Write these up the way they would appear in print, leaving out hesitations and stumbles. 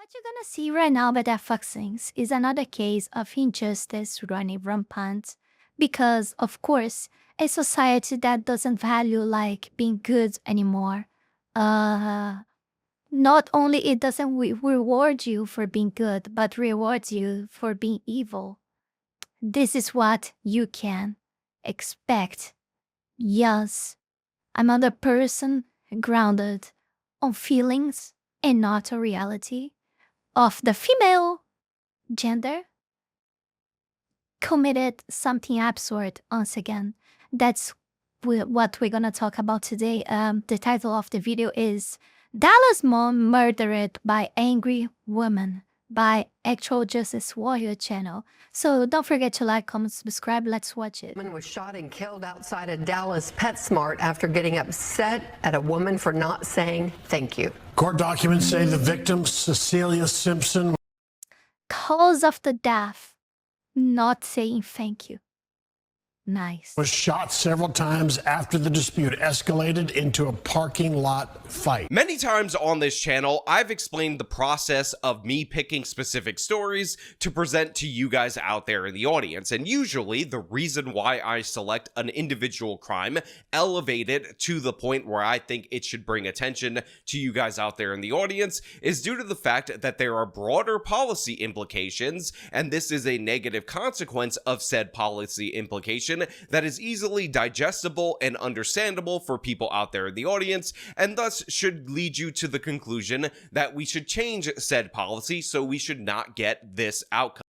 What you're gonna see right now by that Foxings is another case of injustice running rampant because, of course, a society that doesn't value like being good anymore. Uh, Not only it doesn't reward you for being good, but rewards you for being evil. This is what you can expect. Yes, another person grounded on feelings and not a reality of the female gender committed something absurd once again. That's what we're gonna talk about today. The title of the video is Dallas Mom Murdered by Angry Woman by Actual Justice Warrior channel. So don't forget to like, comment, subscribe. Let's watch it. A woman was shot and killed outside a Dallas PetSmart after getting upset at a woman for not saying thank you. Court documents say the victim, Cecilia Simpson, Cause of the death, not saying thank you. Nice. was shot several times after the dispute escalated into a parking lot fight. Many times on this channel, I've explained the process of me picking specific stories to present to you guys out there in the audience. And usually the reason why I select an individual crime, elevate it to the point where I think it should bring attention to you guys out there in the audience, is due to the fact that there are broader policy implications, and this is a negative consequence of said policy implication that is easily digestible and understandable for people out there in the audience, and thus should lead you to the conclusion that we should change said policy so we should not get this outcome.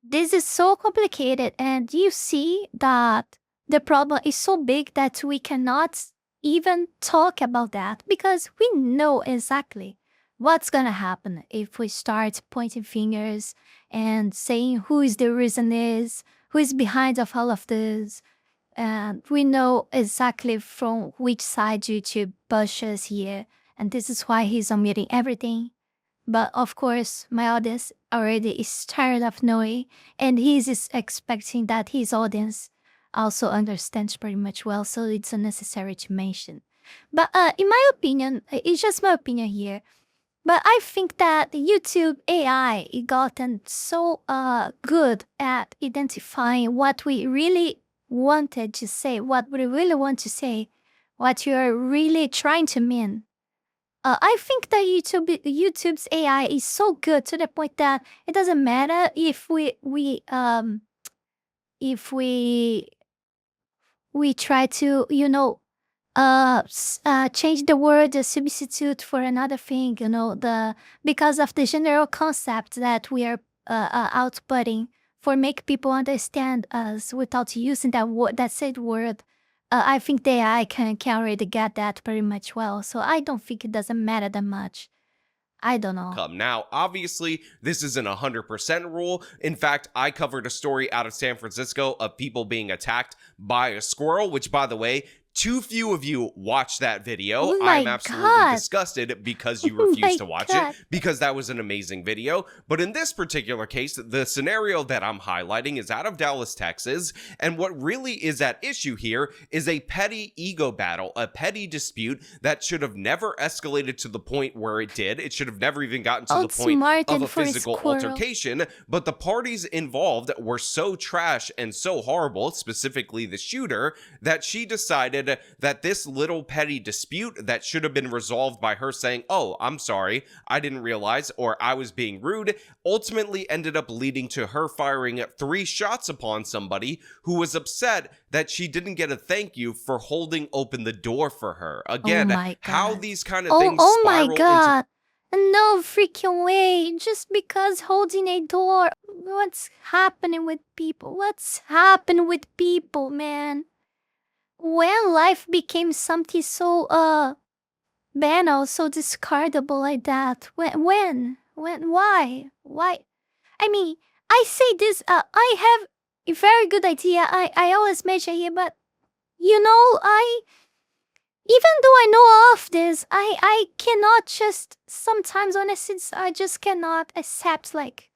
This is so complicated, and you see that the problem is so big that we cannot even talk about that because we know exactly what's gonna happen if we start pointing fingers and saying who is the reason is, who is behind of all of this. And we know exactly from which side YouTube pushes here. And this is why he's omitting everything. But of course, my audience already is tired of knowing. And he's expecting that his audience also understands pretty much well. So it's unnecessary to mention. But in my opinion, it's just my opinion here. But I think that YouTube AI it gotten so good at identifying what we really wanted to say, what we really want to say, what you're really trying to mean. I think that YouTube's AI is so good to the point that it doesn't matter if we try to, you know, change the word, substitute for another thing, you know, because of the general concept that we are outputting for make people understand us without using that word, that said word. I think the AI can already get that pretty much well, so I don't think it doesn't matter that much. I don't know. Now, obviously, this isn't 100% rule. In fact, I covered a story out of San Francisco of people being attacked by a squirrel, which, by the way, too few of you watched that video. Oh I'm absolutely disgusted because you refused to watch God. it, because that was an amazing video. But in this particular case, the scenario that I'm highlighting is out of Dallas, Texas. And what really is at issue here is a petty ego battle, a petty dispute that should have never escalated to the point where it did. It should have never even gotten to the point of a physical altercation. But the parties involved were so trash and so horrible, specifically the shooter, that she decided that this little petty dispute that should have been resolved by her saying, "Oh, I'm sorry, I didn't realize," or "I was being rude," ultimately ended up leading to her firing 3 shots upon somebody who was upset that she didn't get a thank you for holding open the door for her. Again, how these kind of things oh spiral my God. No freaking way. Just because holding a door. What's happening with people? What's happening with people, man? When life became something so banal, so discardable like that? When? Why? I mean, I say this, I have a very good idea. I always mention here, but you know, even though I know of this, I cannot just, sometimes honestly, I just cannot accept like,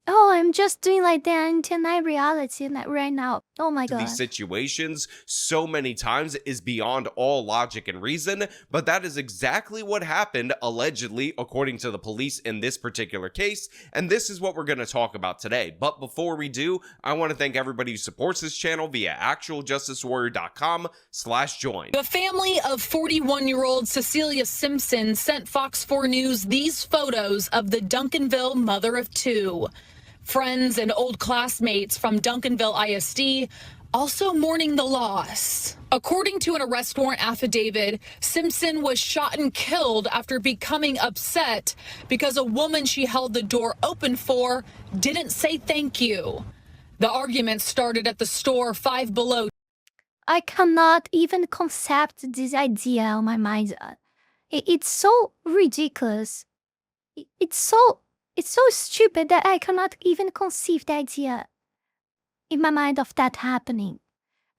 oh, I'm just doing like that and deny reality right now. Oh my these god. situations so many times is beyond all logic and reason, but that is exactly what happened, allegedly, according to the police in this particular case, and this is what we're going to talk about today. But before we do, I want to thank everybody who supports this channel via actualjusticewarrior.com/join. The family of 41-year-old Cecilia Simpson sent Fox 4 News these photos of the Duncanville mother of two. Friends and old classmates from Duncanville ISD also mourning the loss. According to an arrest warrant affidavit, Simpson was shot and killed after becoming upset because a woman she held the door open for didn't say thank you. The argument started at the store 5 Below. I cannot even concept this idea on my mind. It's so ridiculous. It's so stupid that I cannot even conceive the idea in my mind of that happening.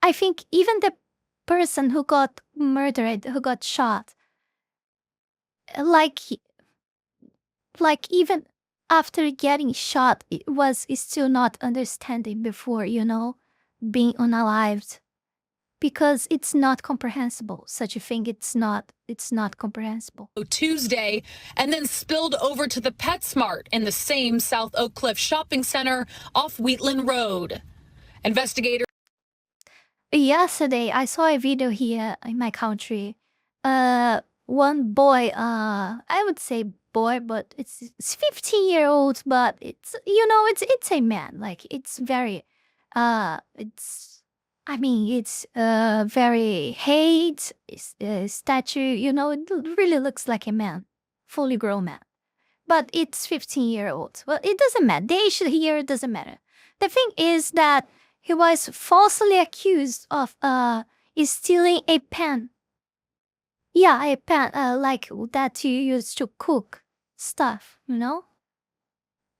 I think even the person who got murdered, who got shot, like even after getting shot, it was still not understanding before, being unalived. Because it's not comprehensible. Such a thing, it's not comprehensible. Tuesday, and then spilled over to the PetSmart in the same South Oak Cliff shopping center off Wheatland Road. Investigators. Yesterday, I saw a video here in my country. One boy, I would say boy, but it's 15-year-old, but it's a man. Like it's very, it's very height, stature, it really looks like a man, fully grown man. But it's 15-year-old. Well, it doesn't matter. The age here doesn't matter. The thing is that he was falsely accused of stealing a pen. Yeah, a pen, like that you use to cook stuff,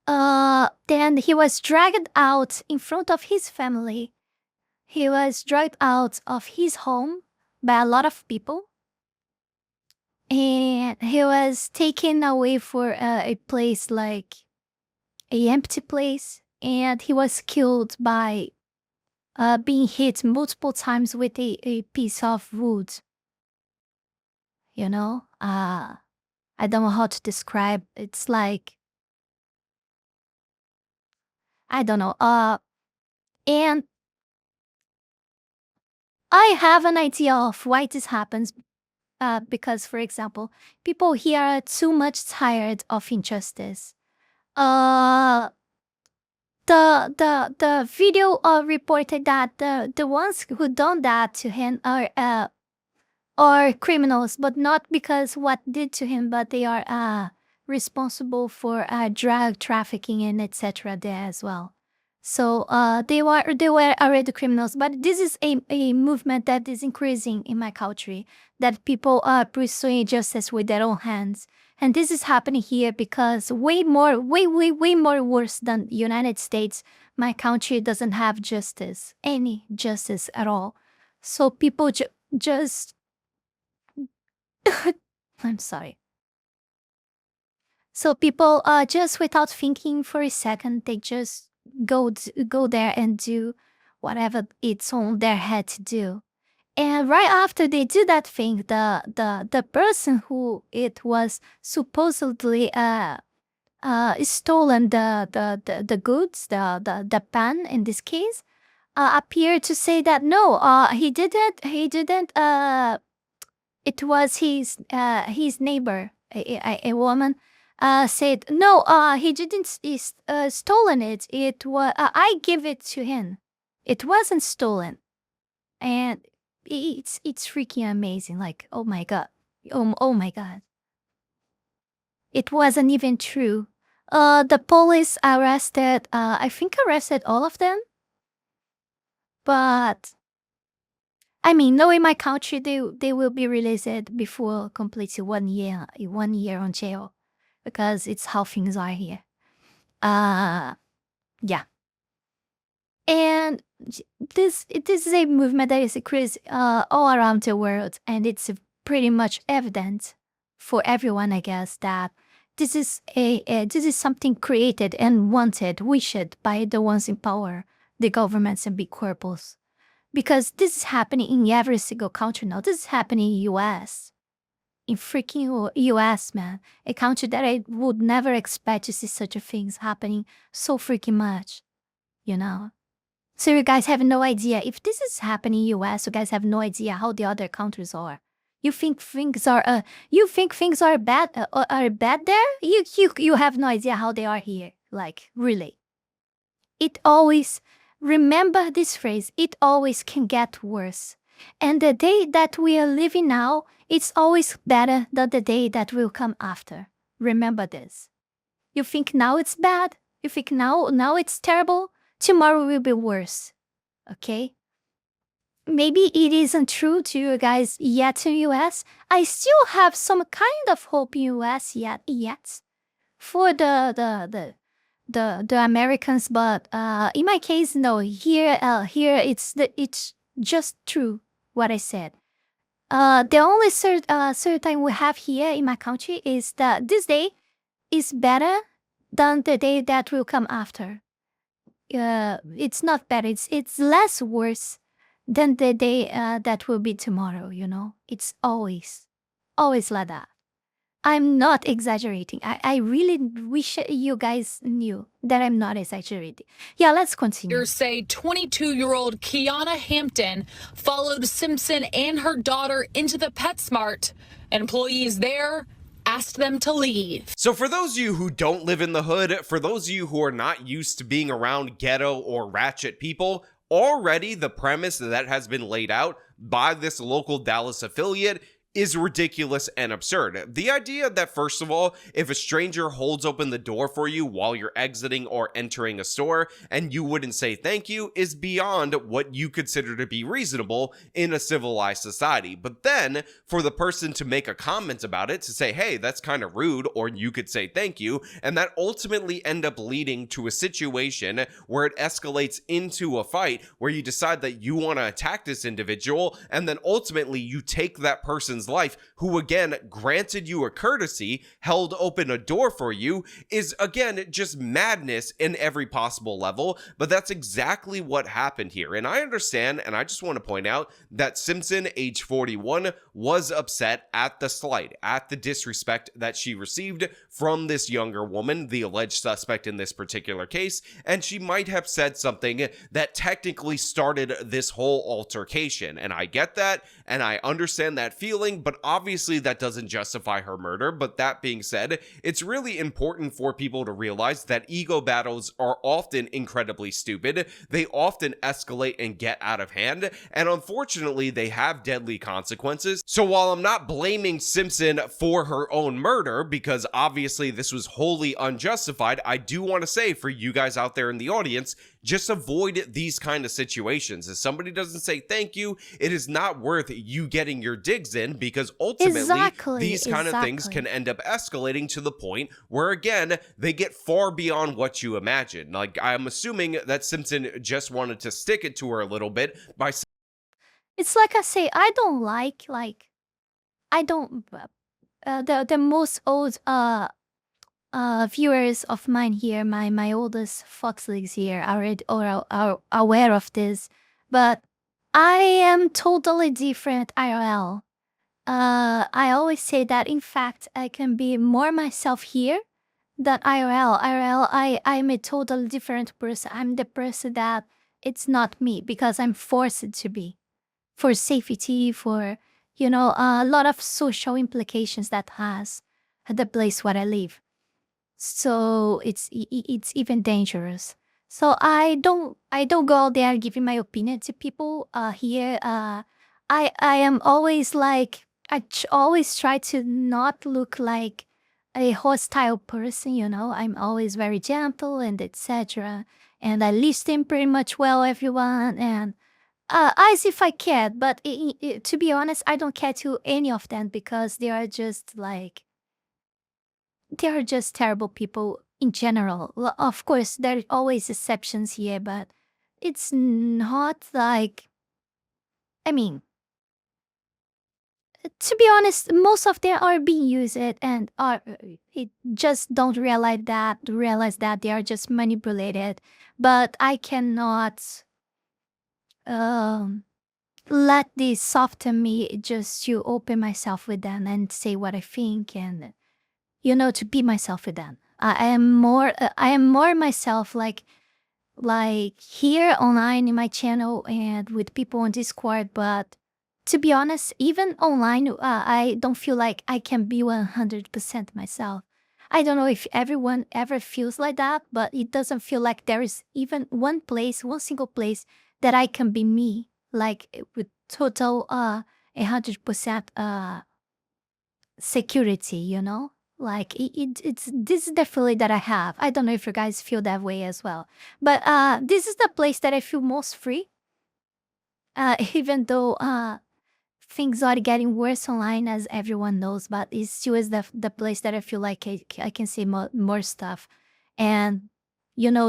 Then he was dragged out in front of his family. He was dragged out of his home by a lot of people. And he was taken away for a place like an empty place. And he was killed by being hit multiple times with a piece of wood. I don't know how to describe. It's like, I don't know. And I have an idea of why this happens. Because, for example, people here are too much tired of injustice. The video reported that the ones who done that to him are criminals, but not because what did to him, but they are responsible for drug trafficking and etc. there as well. So they were already criminals, but this is a movement that is increasing in my country, that people are pursuing justice with their own hands. And this is happening here because way more worse than the United States, my country doesn't have justice, any justice at all. So people just... I'm sorry. So people just without thinking for a second, they just go there and do whatever it's on their head to do. And right after they do that thing, the person who it was supposedly stolen the goods, the pen in this case, appeared to say that no, he didn't. It was his neighbor, a woman. Said no, he didn't stolen it. It was I give it to him. It wasn't stolen, and it's freaking amazing. Like oh my god, oh my god. It wasn't even true. The police arrested. I think arrested all of them. But I mean, knowing my country, they will be released before completing 1 year on jail. Because it's how things are here. Yeah. And this is a movement that is increasing all around the world, and it's pretty much evident for everyone, I guess, that this is something created and wanted, wished by the ones in power, the governments and big corpos. Because this is happening in every single country now. This is happening in US. In freaking US, man. A country that I would never expect to see such a things happening so freaking much. You know? So you guys have no idea. If this is happening in US, you guys have no idea how the other countries are. You think things are bad there? You have no idea how they are here. Like, really. It always, remember this phrase, it always can get worse. And the day that we are living now, it's always better than the day that will come after. Remember this. You think now it's bad? You think now it's terrible? Tomorrow will be worse. Okay? Maybe it isn't true to you guys yet in US. I still have some kind of hope in US yet for the Americans, but in my case, no. Here it's just true what I said. The only certain we have here in my country is that this day is better than the day that will come after. It's not better. It's less worse than the day that will be tomorrow. You know, it's always like that. I'm not exaggerating. I really wish you guys knew that I'm not exaggerating. Yeah, let's continue. Say 22-year-old Kiana Hampton followed Simpson and her daughter into the PetSmart. Employees there asked them to leave. So for those of you who don't live in the hood, for those of you who are not used to being around ghetto or ratchet people, already the premise that has been laid out by this local Dallas affiliate is ridiculous and absurd. The idea that, first of all, if a stranger holds open the door for you while you're exiting or entering a store and you wouldn't say thank you is beyond what you consider to be reasonable in a civilized society. But then, for the person to make a comment about it, to say, hey, that's kind of rude, or you could say thank you, and that ultimately end up leading to a situation where it escalates into a fight where you decide that you want to attack this individual, and then ultimately you take that person's life, who again granted you a courtesy, held open a door for you, is again just madness in every possible level. But that's exactly what happened here. And I understand, and I just want to point out that Simpson, age 41, was upset at the slight, at the disrespect that she received from this younger woman, the alleged suspect in this particular case, and she might have said something that technically started this whole altercation. And I get that, and I understand that feeling, but obviously that doesn't justify her murder. But that being said, it's really important for people to realize that ego battles are often incredibly stupid. They often escalate and get out of hand, and unfortunately they have deadly consequences. So while I'm not blaming Simpson for her own murder, because obviously this was wholly unjustified, I do want to say for you guys out there in the audience, just avoid these kind of situations. If somebody doesn't say thank you, it is not worth you getting your digs in, because ultimately these kind of things can end up escalating to the point where, again, they get far beyond what you imagine. Like, I'm assuming that Simpson just wanted to stick it to her a little bit by... It's like I say, I don't I don't, the most old viewers of mine here, my oldest foxlings here are aware of this, but I am totally different IRL. I always say that, in fact, I can be more myself here than IRL. I'm a totally different person. I'm the person that it's not me, because I'm forced to be. For safety, for, you know, a lot of social implications that has the place where I live. So it's even dangerous. So I don't go out there giving my opinion to people here. I am always like, always try to not look like a hostile person, you know. I'm always very gentle and etc. And I listen pretty much well everyone, and as if I cared. But to be honest, I don't care to any of them, because they are just terrible people in general. Of course, there are always exceptions here, but it's not like, I mean, to be honest, most of them are being used and are it just don't realize that they are just manipulated. But I cannot um let this soften me just to open myself with them and say what I think and to be myself with them. I am more myself like here online in my channel and with people on Discord, but to be honest, even online, I don't feel like I can be 100% myself. I don't know if everyone ever feels like that, but it doesn't feel like there is even one single place that I can be me, like with total 100% security, Like it's this is the feeling that I have. I don't know if you guys feel that way as well, but this is the place that I feel most free. Even though things are getting worse online, as everyone knows, but it still is the place that I feel like I can say more stuff, and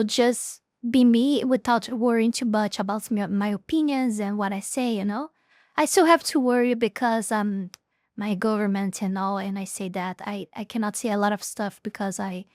just be me without worrying too much about my opinions and what I say. I still have to worry because my government and all, and I say that I cannot say a lot of stuff because I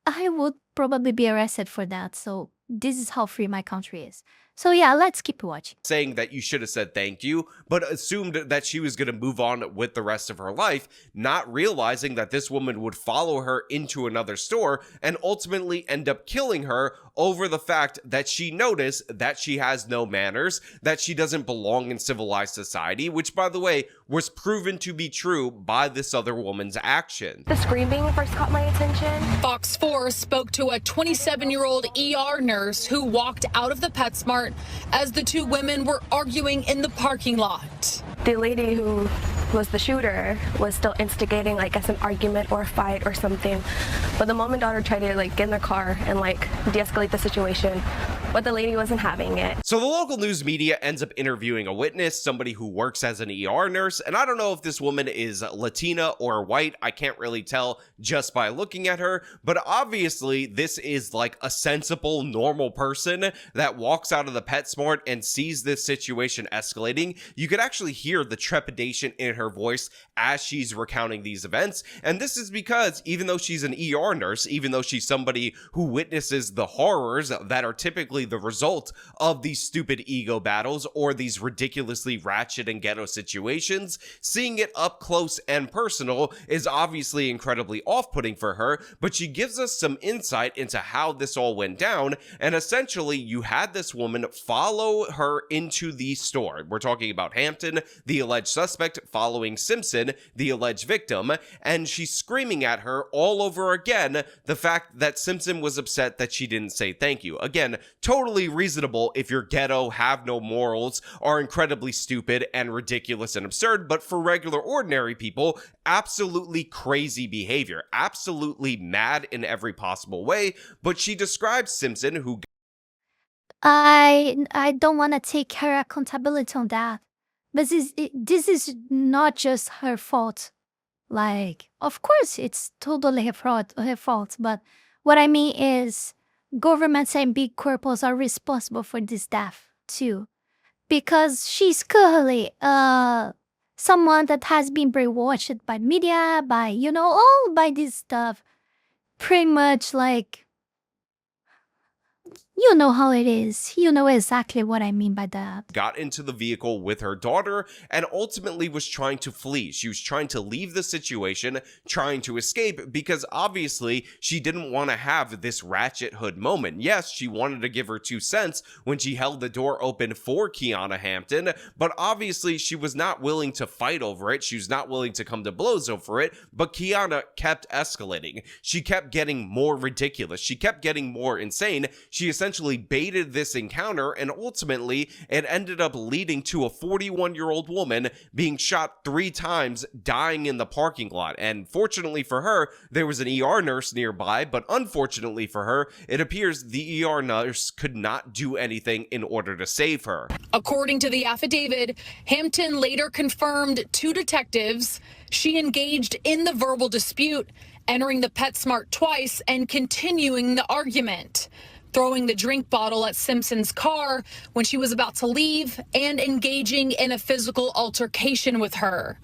would probably be arrested for that. So this is how free my country is. So yeah, let's keep watching. Saying that you should have said thank you, but assumed that she was going to move on with the rest of her life, not realizing that this woman would follow her into another store and ultimately end up killing her over the fact that she noticed that she has no manners, that she doesn't belong in civilized society, which, by the way, was proven to be true by this other woman's action. The screaming first caught my attention. Fox 4 spoke to a 27-year-old ER nurse who walked out of the PetSmart as the two women were arguing in the parking lot. The lady who was the shooter was still instigating, I guess, an argument or a fight or something. But the mom and daughter tried to get in their car and de-escalate the situation, but the lady wasn't having it. So the local news media ends up interviewing a witness, somebody who works as an ER nurse, and I don't know if this woman is Latina or white. I can't really tell just by looking at her, but obviously this is a sensible, normal person that walks out of the PetSmart and sees this situation escalating. You could actually hear the trepidation in her voice as she's recounting these events, and this is because even though she's an ER nurse, even though she's somebody who witnesses the horrors that are typically the result of these stupid ego battles or these ridiculously ratchet and ghetto situations, seeing it up close and personal is obviously incredibly off-putting for her, but she gives us some insight into how this all went down, and essentially you had this woman follow her into the store. We're talking about Hampton, the alleged suspect, following Simpson, the alleged victim, and she's screaming at her all over again the fact that Simpson was upset that she didn't say thank you. Again, totally reasonable if you're ghetto, have no morals, are incredibly stupid and ridiculous and absurd, but for regular ordinary people, absolutely crazy behavior, absolutely mad in every possible way. But she describes Simpson, who I don't want to take her accountability on that, but this is not just her fault. Of course, it's totally her fault, but what I mean is governments and big corporations are responsible for this death too, because she's clearly someone that has been brainwashed by media, by all by this stuff, pretty much you know how it is. You know exactly what I mean by that. Got into the vehicle with her daughter and ultimately was trying to flee. She was trying to leave the situation, trying to escape, because obviously she didn't want to have this ratchet hood moment. Yes, she wanted to give her 2 cents when she held the door open for Kiana Hampton, but obviously she was not willing to fight over it. She was not willing to come to blows over it, but Kiana kept escalating. She kept getting more ridiculous. She kept getting more insane. She essentially baited this encounter, and ultimately it ended up leading to a 41-year-old woman being shot 3 times, dying in the parking lot. And fortunately for her, there was an ER nurse nearby, but unfortunately for her, it appears the ER nurse could not do anything in order to save her. According to the affidavit, Hampton later confirmed to detectives she engaged in the verbal dispute, entering the PetSmart twice and continuing the argument. throwing the drink bottle at Simpson's car when she was about to leave, and engaging in a physical altercation with her.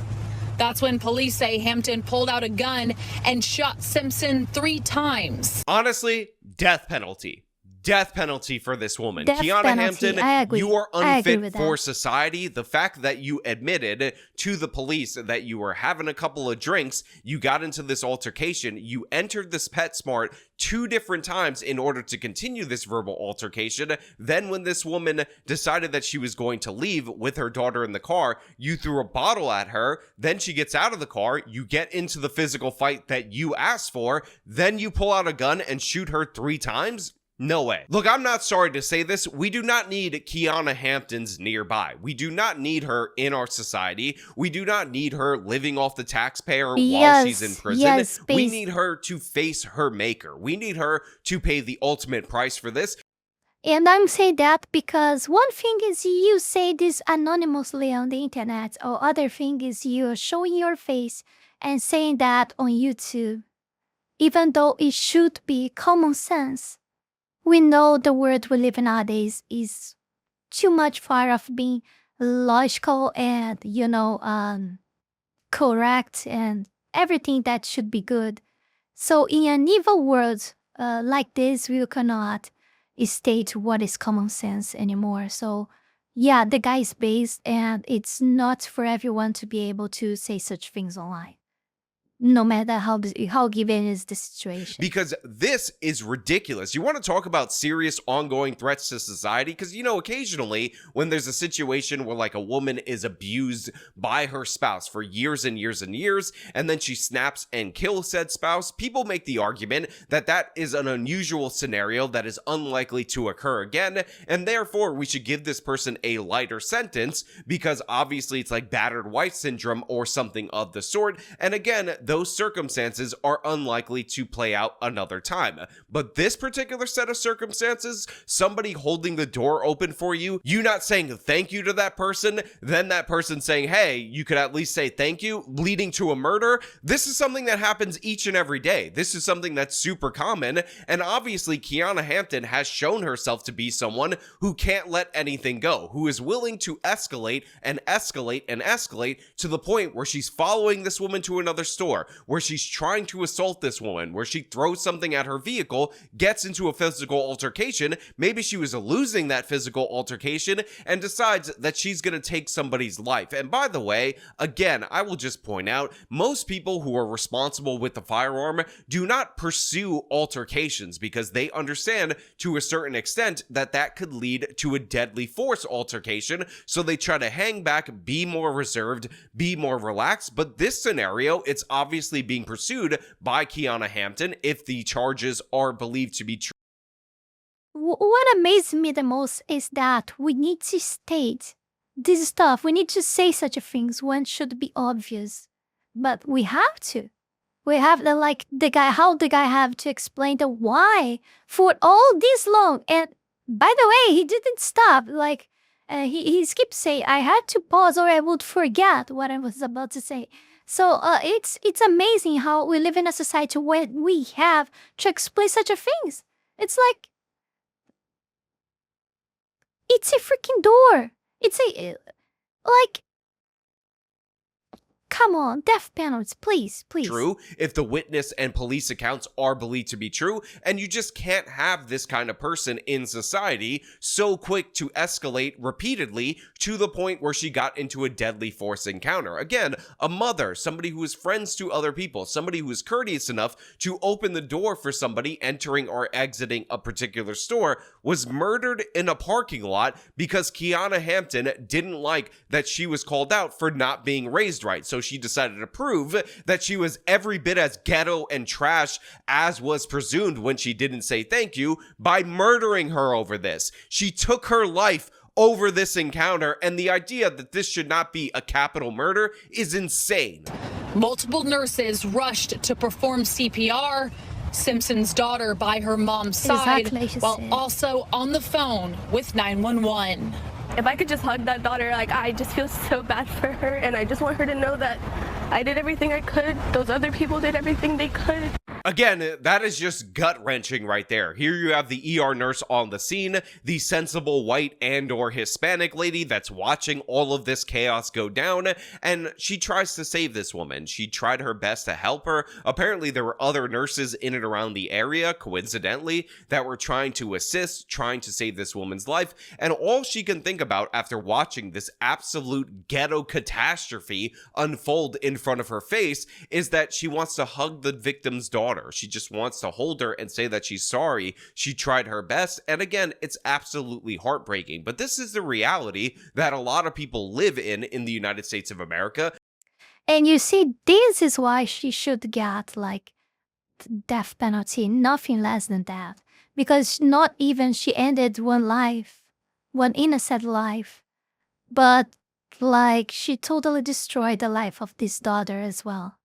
That's when police say Hampton pulled out a gun and shot Simpson 3 times. Honestly, death penalty. Death penalty for this woman. Death Kiana penalty. Hampton, I agree. you are I agree unfit with for that. society. The fact that you admitted to the police that you were having a couple of drinks, you got into this altercation, you entered this PetSmart 2 different times in order to continue this verbal altercation. Then when this woman decided that she was going to leave with her daughter in the car, you threw a bottle at her. Then she gets out of the car. You get into the physical fight that you asked for. Then you pull out a gun and shoot her 3 times. No way. Look, I'm not sorry to say this. We do not need Kiana Hamptons nearby. We do not need her in our society. We do not need her living off the taxpayer while she's in prison. Yes, we need her to face her maker. We need her to pay the ultimate price for this. And I'm saying that because one thing is you say this anonymously on the internet, or other thing is you're showing your face and saying that on YouTube. Even though it should be common sense. We know the world we live in nowadays is too much far of being logical and, correct and everything that should be good. So in an evil world like this, we cannot state what is common sense anymore. So yeah, the guy is based, and it's not for everyone to be able to say such things online. No matter how given is the situation. Because this is ridiculous. You want to talk about serious ongoing threats to society? Because, occasionally when there's a situation where like a woman is abused by her spouse for years and years and years, and then she snaps and kills said spouse, people make the argument that that is an unusual scenario that is unlikely to occur again, and therefore we should give this person a lighter sentence because obviously it's like battered wife syndrome or something of the sort. And again, those circumstances are unlikely to play out another time. But this particular set of circumstances, somebody holding the door open for you, you not saying thank you to that person, then that person saying, hey, you could at least say thank you, leading to a murder. This is something that happens each and every day. This is something that's super common. And obviously, Kiana Hampton has shown herself to be someone who can't let anything go, who is willing to escalate and escalate and escalate to the point where she's following this woman to another store, where she's trying to assault this woman, where she throws something at her vehicle, gets into a physical altercation. Maybe she was losing that physical altercation and decides that she's going to take somebody's life. And by the way, again, I will just point out, most people who are responsible with the firearm do not pursue altercations because they understand to a certain extent that that could lead to a deadly force altercation. So they try to hang back, be more reserved, be more relaxed. But this scenario, it's obviously being pursued by Kiana Hampton if the charges are believed to be true. What amazes me the most is that we need to state this stuff. We need to say such things when it should be obvious. But we have to. We have how the guy have to explain the why for all this long. And by the way, he didn't stop. He skipped saying, I had to pause or I would forget what I was about to say. So it's amazing how we live in a society where we have to explain such things. It's like, it's a freaking door. Come on, death penalties, please. True, if the witness and police accounts are believed to be true, and you just can't have this kind of person in society so quick to escalate repeatedly to the point where she got into a deadly force encounter. Again, a mother, somebody who is friends to other people, somebody who is courteous enough to open the door for somebody entering or exiting a particular store, was murdered in a parking lot because Kiana Hampton didn't like that she was called out for not being raised right. So she decided to prove that she was every bit as ghetto and trash as was presumed when she didn't say thank you by murdering her over this. She took her life over this encounter, and the idea that this should not be a capital murder is insane. Multiple nurses rushed to perform CPR. Simpson's daughter by her mom's side, while also on the phone with 911. If I could just hug that daughter, I just feel so bad for her, and I just want her to know that I did everything I could. Those other people did everything they could. Again, that is just gut-wrenching right there. Here you have the ER nurse on the scene, the sensible white and or Hispanic lady that's watching all of this chaos go down, and she tries to save this woman. She tried her best to help her. Apparently, there were other nurses in and around the area, coincidentally, that were trying to assist, trying to save this woman's life, and all she can think about after watching this absolute ghetto catastrophe unfold in front of her face is that she wants to hug the victim's daughter. She just wants to hold her and say that she's sorry. She tried her best. And again, it's absolutely heartbreaking. But this is the reality that a lot of people live in the United States of America. And you see, this is why she should get like death penalty, nothing less than that. Because not even she ended one life, one innocent life, but like she totally destroyed the life of this daughter as well.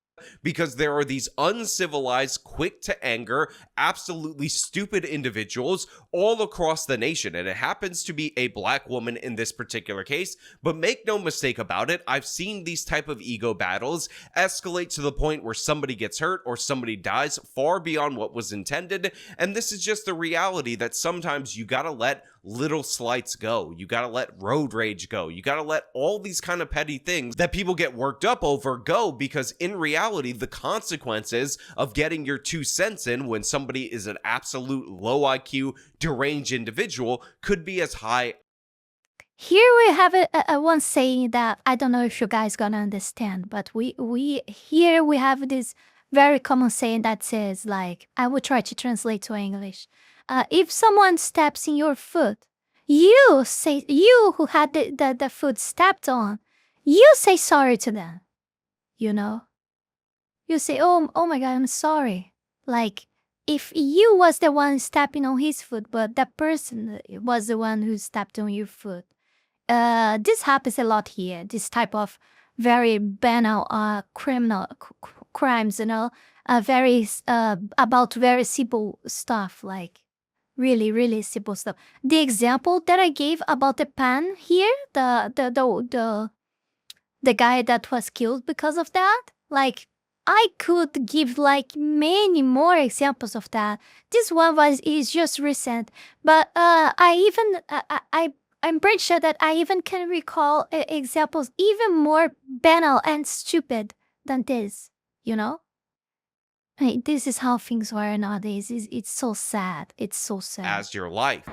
Because there are these uncivilized, quick to anger, absolutely stupid individuals all across the nation. And it happens to be a black woman in this particular case. But make no mistake about it, I've seen these type of ego battles escalate to the point where somebody gets hurt or somebody dies far beyond what was intended. And this is just the reality that sometimes you gotta let little slights go. You gotta let road rage go. You gotta let all these kind of petty things that people get worked up over go, because in reality, the consequences of getting your 2 cents in when somebody is an absolute low IQ, deranged individual could be as high. Here we have a one saying that I don't know if you guys gonna understand, but we here we have this very common saying that says, like, I will try to translate to English. If someone steps in your foot, you who had the foot stepped on, you say sorry to them. You know? You say, oh my God, I'm sorry. Like, if you was the one stepping on his foot, but that person was the one who stepped on your foot. This happens a lot here. This type of very banal criminal crimes, you know, very about very simple stuff, like really, really simple stuff. The example that I gave about the pen here, the guy that was killed because of that, like, I could give like many more examples of that. This one is just recent, but I'm pretty sure that I even can recall examples even more banal and stupid than this, you know? Hey, this is how things are nowadays. It's so sad. It's so sad. As your life.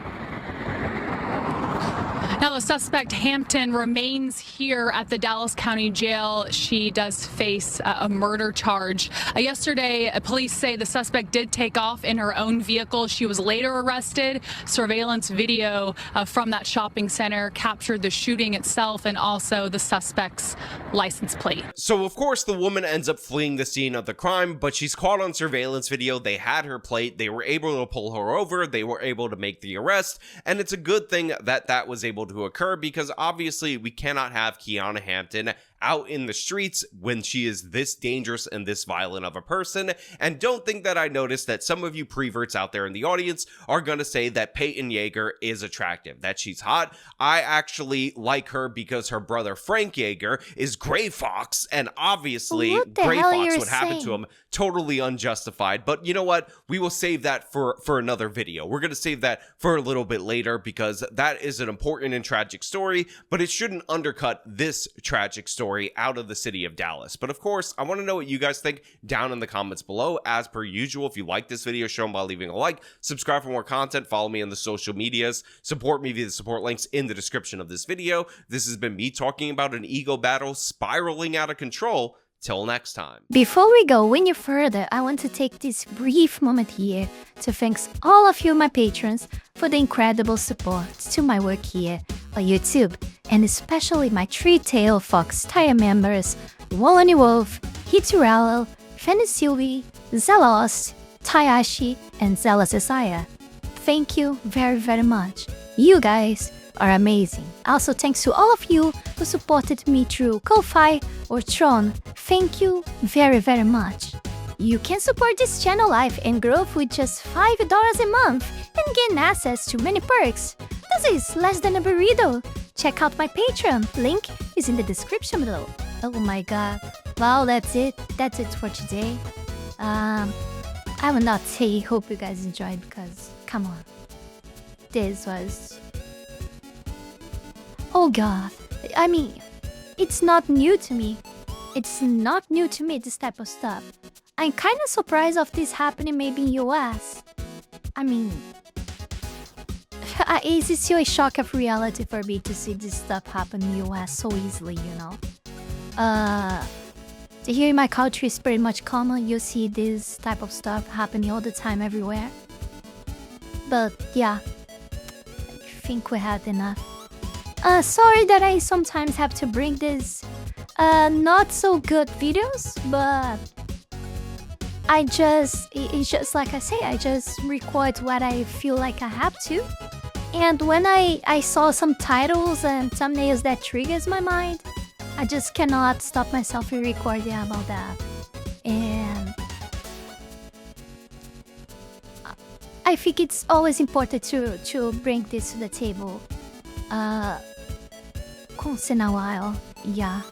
Now, the suspect, Hampton, remains here at the Dallas County Jail. She does face a murder charge. Yesterday, police say the suspect did take off in her own vehicle. She was later arrested. Surveillance video from that shopping center captured the shooting itself and also the suspect's license plate. So, of course, the woman ends up fleeing the scene of the crime, but she's caught on surveillance video. They had her plate. They were able to pull her over. They were able to make the arrest. And it's a good thing that that was able to occur, because obviously we cannot have Kiana Hampton out in the streets when she is this dangerous and this violent of a person. And don't think that I noticed that some of you preverts out there in the audience are going to say that Peyton Yeager is attractive, that she's hot. I actually like her because her brother Frank Yeager is Gray Fox, and obviously Gray Fox, what happened to him, totally unjustified. But you know what? We will save that for another video. We're going to save that for a little bit later, because that is an important and tragic story, but it shouldn't undercut this tragic story out of the city of Dallas. But of course, I want to know what you guys think down in the comments below. As per usual, if you like this video, show them by leaving a like, subscribe for more content, follow me on the social medias, support me via the support links in the description of this video. This has been me talking about an ego battle spiraling out of control. Till next time. Before we go any further, I want to take this brief moment here to thank all of you, my patrons, for the incredible support to my work here on YouTube, and especially my three-tail fox tier members, Wolony Wolf, Heath Rowell, Fenny Sylvy, Zalost, Tayashi, and Zaela Zhezzaia. Thank you very, very much. You guys are amazing. Also, thanks to all of you who supported me through Ko-Fi or Tron. Thank you very, very much. You can support this channel live and grow with just $5 a month and gain access to many perks. This is less than a burrito. Check out my Patreon. Link is in the description below. Oh my god. Well, that's it. That's it for today. I will not say hope you guys enjoyed because, come on. This was... Oh god. I mean, it's not new to me. It's not new to me, this type of stuff. I'm kind of surprised of this happening maybe in US. I mean... It's still a shock of reality for me to see this stuff happen in US so easily, you know? Here in my country it's pretty much common. You see this type of stuff happening all the time everywhere. But yeah, I think we had enough. Sorry that I sometimes have to bring this not so good videos, but it's just like I say, I just record what I feel like I have to. And when I saw some titles and thumbnails that triggers my mind, I just cannot stop myself from recording about that. And I think it's always important to bring this to the table. Once in a while, yeah.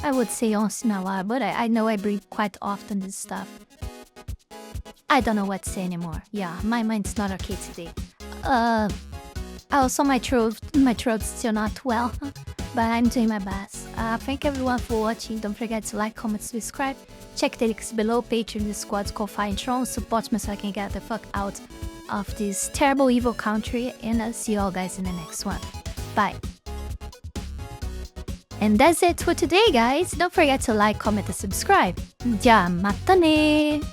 I would say once in a while, but I know I bring quite often this stuff. I don't know what to say anymore. Yeah, my mind's not okay today. Also my throat's still not well, but I'm doing my best. Thank everyone for watching. Don't forget to like, comment, subscribe. Check the links below. Patreon, Discord, Skillfull and Tron. Support me so I can get the fuck out of this terrible evil country. And I'll see you all guys in the next one. Bye. And that's it for today, guys. Don't forget to like, comment, and subscribe. Ja, mata ne!